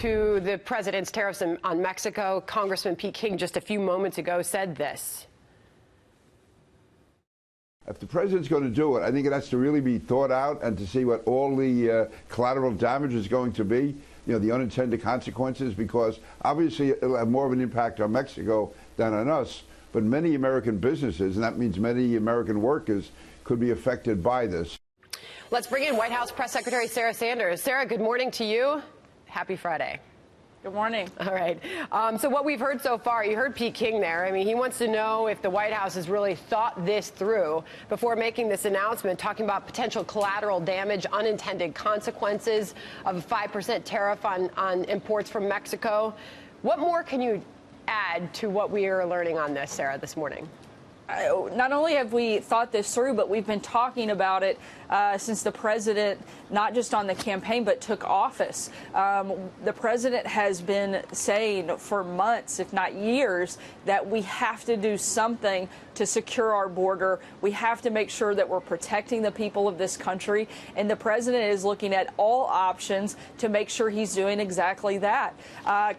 To the president's tariffs on Mexico, Congressman Pete King just a few moments ago said this. If the president's going to do it, I think it has to really be thought out and to see what all the collateral damage is going to be, you know, the unintended consequences, because obviously it'll have more of an impact on Mexico than on us. But many American businesses, and that means many American workers, could be affected by this. Let's bring in White House Press Secretary Sarah Sanders. Sarah, good morning to you. Happy Friday. Good morning. All right. So what we've heard so far, you heard Pete King there. I mean, he wants to know if the White House has really thought this through before making this announcement, talking about potential collateral damage, unintended consequences of a 5% tariff on imports from Mexico. What more can you add to what we are learning on this, Sarah, this morning? Not only have we thought this through, but we've been talking about it since the president, not just on the campaign, but took office. The president has been saying for months, if not years, that we have to do something to secure our border. We have to make sure that we're protecting the people of this country. And the president is looking at all options to make sure he's doing exactly that.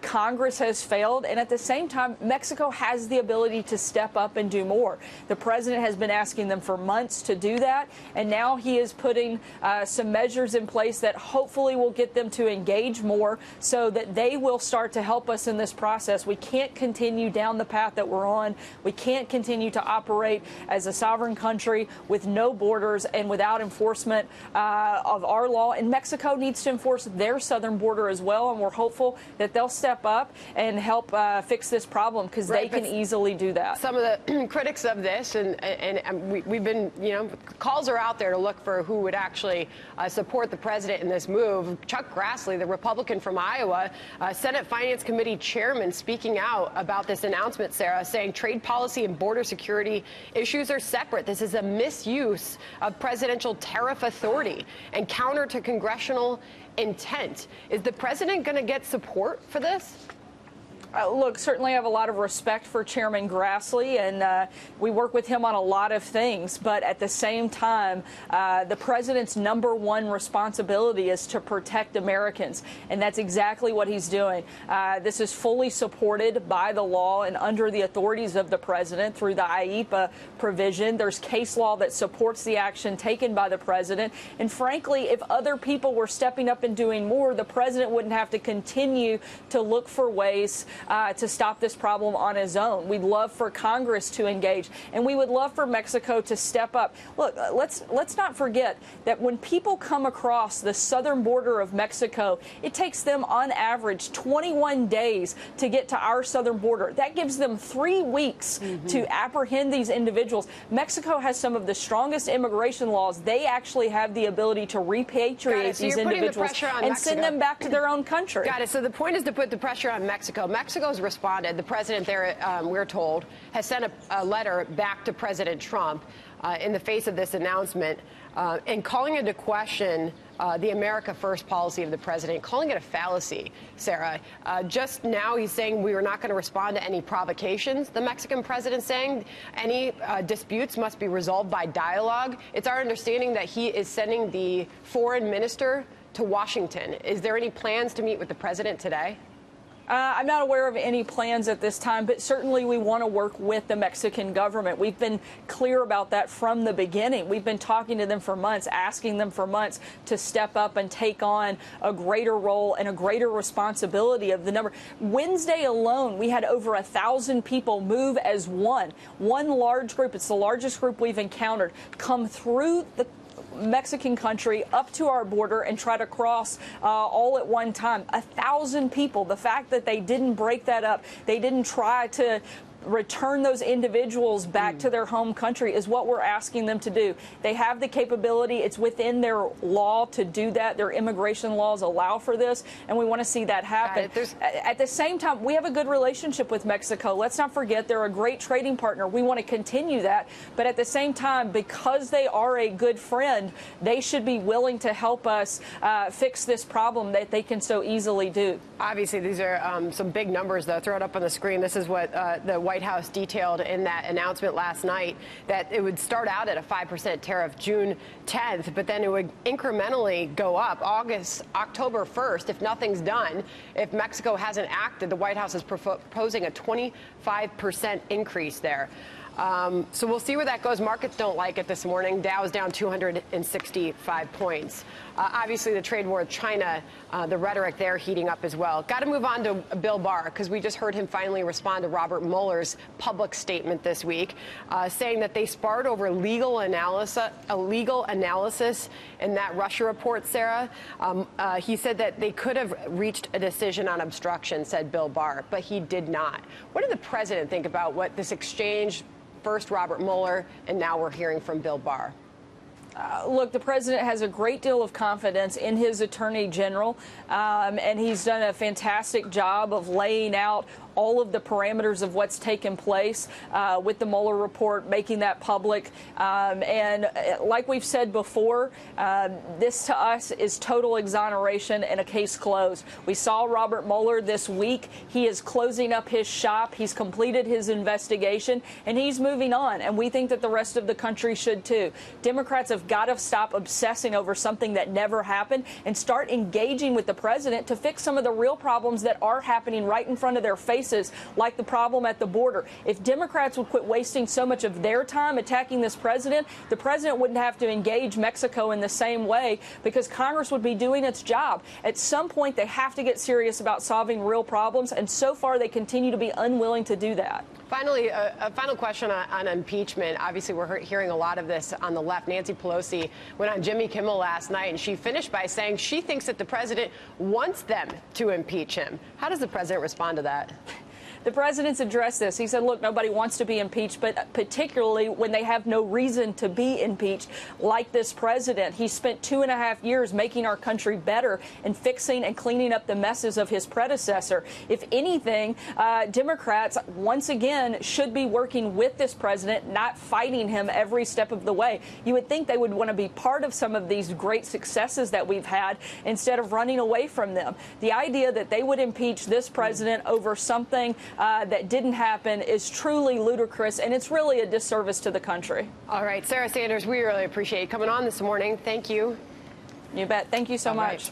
Congress has failed. And at the same time, Mexico has the ability to step up and do more. The president has been asking them for months to do that, and now he is putting some measures in place that hopefully will get them to engage more so that they will start to help us in this process. We can't continue down the path that we're on. We can't continue to operate as a sovereign country with no borders and without enforcement of our law. And Mexico needs to enforce their southern border as well, and we're hopeful that they'll step up and help fix this problem, because they can easily do that. Some of the critics of this, and we've been, you know, calls are out there to look for who would actually support the president in this move. Chuck Grassley, the Republican from Iowa, Senate Finance Committee chairman, speaking out about this announcement, Sarah, saying trade policy and border security issues are separate. This is a misuse of presidential tariff authority and counter to congressional intent. Is the president going to get support for this? Look, certainly I have a lot of respect for Chairman Grassley, and we work with him on a lot of things. But at the same time, the president's #1 responsibility is to protect Americans, and that's exactly what he's doing. This is fully supported by the law and under the authorities of the president through the IEPA provision. There's case law that supports the action taken by the president. And frankly, if other people were stepping up and doing more, the president wouldn't have to continue to look for ways to stop this problem on his own. We'd love for Congress to engage, and we would love for Mexico to step up. Look, let's not forget that when people come across the southern border of Mexico, it takes them on average 21 days to get to our southern border. That gives them 3 weeks to apprehend these individuals. Mexico has some of the strongest immigration laws. They actually have the ability to repatriate these individuals and send them back to their own country. Got it. So the point is to put the pressure on Mexico. Mexico's responded. The president there, we're told, has sent a letter back to President Trump in the face of this announcement and calling into question the America First policy of the president, calling it a fallacy, Sarah. Just now he's saying we are not going to respond to any provocations. The Mexican president saying any disputes must be resolved by dialogue. It's our understanding that he is sending the foreign minister to Washington. Is there any plans to meet with the president today? I'm not aware of any plans at this time, but certainly we want to work with the Mexican government. We've been clear about that from the beginning. We've been talking to them for months, asking them for months to step up and take on a greater role and a greater responsibility of the number. Wednesday alone, we had over 1,000 people move as one large group. It's the largest group we've encountered come through the Mexican country up to our border and try to cross all at one time. 1,000 people. The fact that they didn't break that up, they didn't try to return those individuals back to their home country is what we're asking them to do. They have the capability. It's within their law to do that. Their immigration laws allow for this, and we want to see that happen. At the same time, we have a good relationship with Mexico. Let's not forget they're a great trading partner. We want to continue that. But at the same time, because they are a good friend, they should be willing to help us fix this problem that they can so easily do. Obviously, these are some big numbers, though. Throw it up on the screen. This is what the White House detailed in that announcement last night that it would start out at a 5% tariff June 10th, but then it would incrementally go up October 1st if nothing's done. If Mexico hasn't acted, the White House is proposing a 25% increase there. So we'll see where that goes. Markets don't like it this morning. Dow's down 265 points. Obviously, the trade war with China, the rhetoric there heating up as well. Got to move on to Bill Barr, because we just heard him finally respond to Robert Mueller's public statement this week, saying that they sparred over a legal analysis in that Russia report, Sarah. He said that they could have reached a decision on obstruction, said Bill Barr, but he did not. What did the president think about what this exchange, first Robert Mueller, and now we're hearing from Bill Barr? Look, the president has a great deal of confidence in his attorney general, and he's done a fantastic job of laying out all of the parameters of what's taken place with the Mueller report, making that public. And like we've said before, this to us is total exoneration and a case closed. We saw Robert Mueller this week. He is closing up his shop. He's completed his investigation, and he's moving on. And we think that the rest of the country should too. Democrats have got to stop obsessing over something that never happened and start engaging with the president to fix some of the real problems that are happening right in front of their faces, like the problem at the border. If Democrats would quit wasting so much of their time attacking this president, the president wouldn't have to engage Mexico in the same way, because Congress would be doing its job. At some point, they have to get serious about solving real problems, and so far they continue to be unwilling to do that. Finally, a final question on impeachment. Obviously, we're hearing a lot of this on the left. Nancy Pelosi went on Jimmy Kimmel last night, and she finished by saying she thinks that the president wants them to impeach him. How does the president respond to that? The president's addressed this. He said, look, nobody wants to be impeached, but particularly when they have no reason to be impeached, like this president. He spent 2.5 years making our country better and fixing and cleaning up the messes of his predecessor. If anything, Democrats, once again, should be working with this president, not fighting him every step of the way. You would think they would want to be part of some of these great successes that we've had instead of running away from them. The idea that they would impeach this president over something that didn't happen is truly ludicrous, and it's really a disservice to the country. All right, Sarah Sanders, we really appreciate you coming on this morning. Thank you. You bet. Thank you so much.